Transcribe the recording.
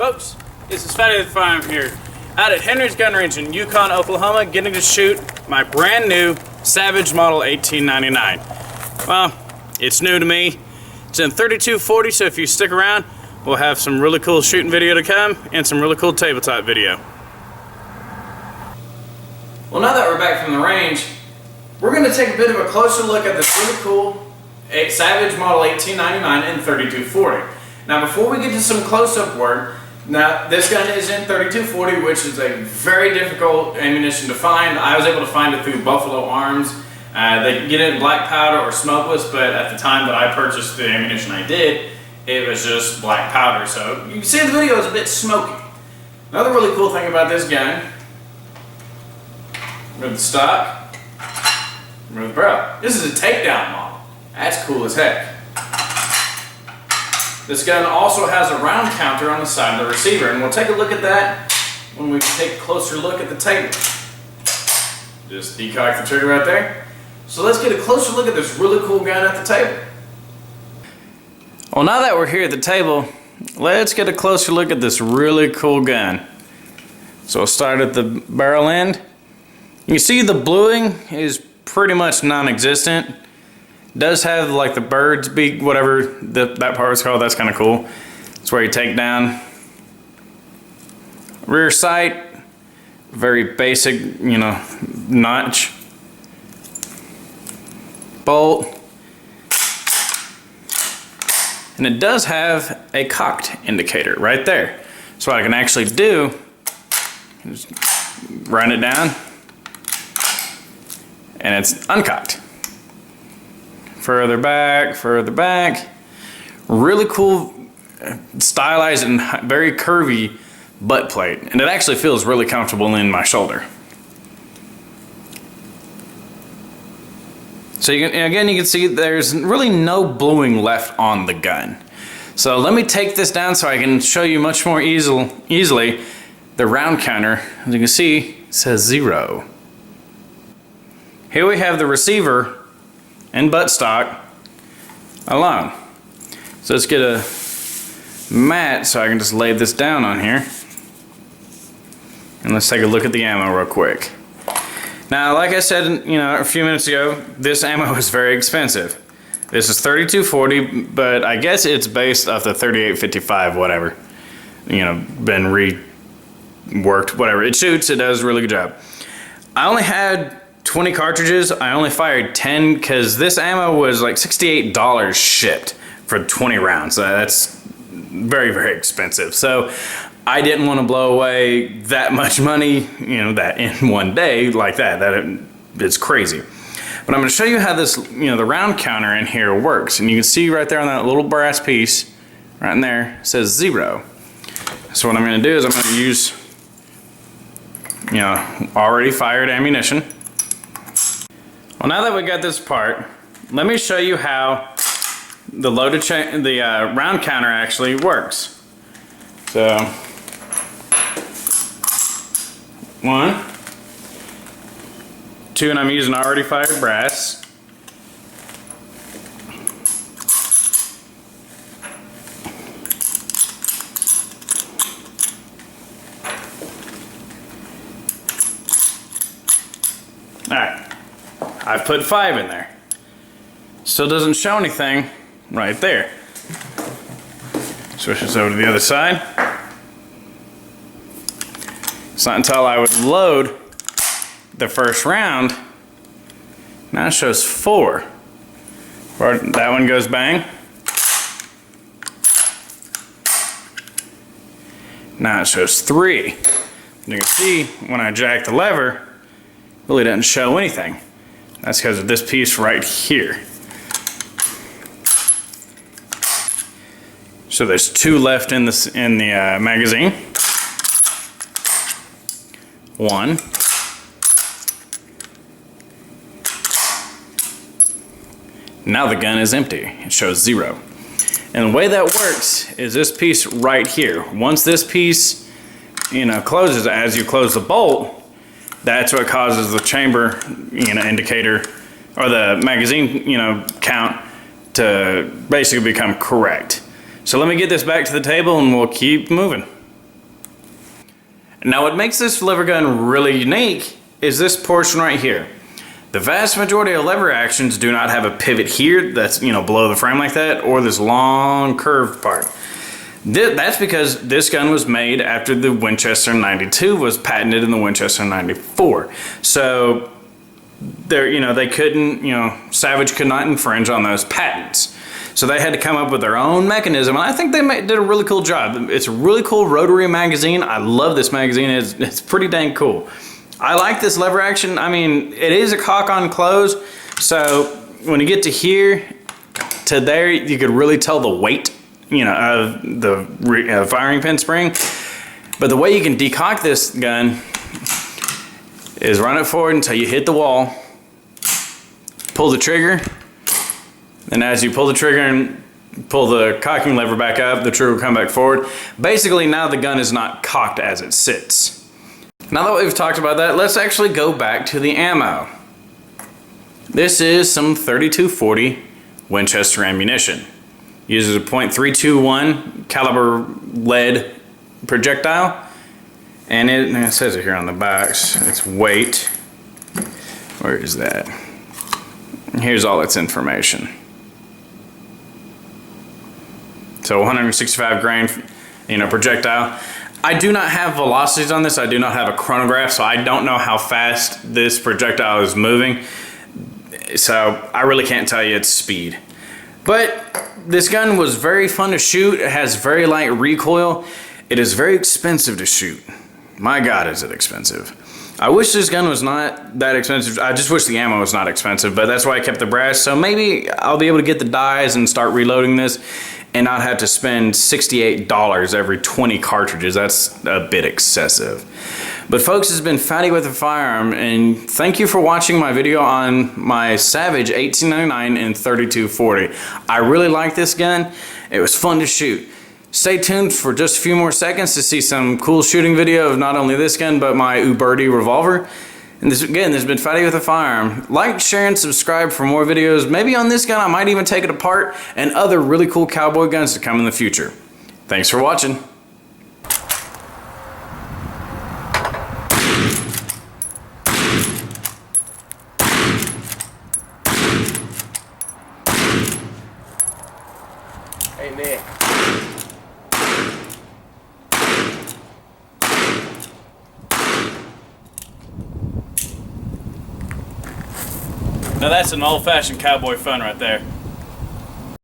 Folks, this is Fatty with the Firearm here, out at Henry's Gun Range in Yukon, Oklahoma, getting to shoot my brand new Savage Model 1899. Well, it's new to me. It's in 3240, so if you stick around, we'll have some really cool shooting video to come and some really cool tabletop video. Well, now that we're back from the range, we're going to take a bit of a closer look at this really cool Savage Model 1899 in 3240. Now, before we get to some close-up work, now this gun is in 3240, which is a very difficult ammunition to find. I was able to find it through Buffalo Arms. They can get it in black powder or smokeless, but at the time that I purchased the ammunition I did, it was just black powder. So you can see the video is a bit smoky. Another really cool thing about this gun, remove the stock, remove the barrel. This is a takedown model. That's cool as heck. This gun also has a round counter on the side of the receiver, and we'll take a look at that when we take a closer look at the table. Just decock the trigger right there. So let's get a closer look at this really cool gun at the table. Well, now that we're here at the table, let's get a closer look at this really cool gun. So we'll start at the barrel end. You can see the bluing is pretty much non-existent. Does have like the bird's beak, whatever that part was called. That's kind of cool. It's where you take down. Rear sight, very basic, you know, notch. Bolt. And it does have a cocked indicator right there. So what I can actually do is run it down and it's uncocked. Further back. Really cool, stylized and very curvy butt plate. And it actually feels really comfortable in my shoulder. So you can see there's really no bluing left on the gun. So let me take this down so I can show you much more easily the round counter. As you can see, it says 0. Here we have the receiver and buttstock alone. So let's get a mat so I can just lay this down on here. And let's take a look at the ammo real quick. Now, like I said, you know, a few minutes ago, this ammo is very expensive. This is 3240, but I guess it's based off the 3855, whatever. You know, been reworked, whatever. It shoots, it does a really good job. I only had 20 cartridges. I only fired 10 because this ammo was like $68 shipped for 20 rounds. That's very, very expensive. So I didn't want to blow away that much money, you know, that in one day like that. It's crazy. But I'm going to show you how this, you know, the round counter in here works. And you can see right there on that little brass piece, right in there, it says 0. So what I'm going to do is I'm going to use, you know, already fired ammunition. Well, now that we got this part, let me show you how the round counter actually works. So, 1, 2, and I'm using already fired brass. All right. I've put 5 in there. Still doesn't show anything right there. Switch this over to the other side. It's not until I would load the first round. Now it shows 4. That one goes bang. Now it shows 3. You can see when I jack the lever, it really doesn't show anything. That's because of this piece right here. So there's 2 left in the magazine. 1. Now the gun is empty. It shows 0. And the way that works is this piece right here. Once this piece, you know, closes, as you close the bolt, that's what causes the chamber, you know, indicator or the magazine, you know, count to basically become correct. So let me get this back to the table and we'll keep moving. Now what makes this lever gun really unique is this portion right here. The vast majority of lever actions do not have a pivot here that's, you know, below the frame like that, or this long curved part. That's because this gun was made after the Winchester 92 was patented in the Winchester 94. So they're, you know, they couldn't, you know, Savage could not infringe on those patents. So they had to come up with their own mechanism, and I think they did a really cool job. It's a really cool rotary magazine. I love this magazine. It's pretty dang cool. I like this lever action. I mean, it is a cock on close, so when you get to here to there, you could really tell the weight, you know, of the firing pin spring. But the way you can decock this gun is run it forward until you hit the wall, pull the trigger, and as you pull the trigger and pull the cocking lever back up, the trigger will come back forward. Basically, now the gun is not cocked as it sits. Now that we've talked about that, let's actually go back to the ammo. This is some 3240 Winchester ammunition. Uses a .321 caliber lead projectile, and it says it here on the box. Its weight. Where is that? Here's all its information. So 165 grain, you know, projectile. I do not have velocities on this. I do not have a chronograph, so I don't know how fast this projectile is moving. So I really can't tell you its speed. But this gun was very fun to shoot. It has very light recoil. It is very expensive to shoot. My God, is it expensive. I wish this gun was not that expensive. I just wish the ammo was not expensive, but that's why I kept the brass. So maybe I'll be able to get the dies and start reloading this and not have to spend $68 every 20 cartridges. That's a bit excessive. But folks, it's been Fatty with a Firearm, and thank you for watching my video on my Savage 1899 and 3240. I really like this gun. It was fun to shoot. Stay tuned for just a few more seconds to see some cool shooting video of not only this gun, but my Uberti revolver. And this has been Fatty with a Firearm. Like, share, and subscribe for more videos. Maybe on this gun, I might even take it apart, and other really cool cowboy guns to come in the future. Thanks for watching. Hey, Nick. Now that's an old-fashioned cowboy fun right there.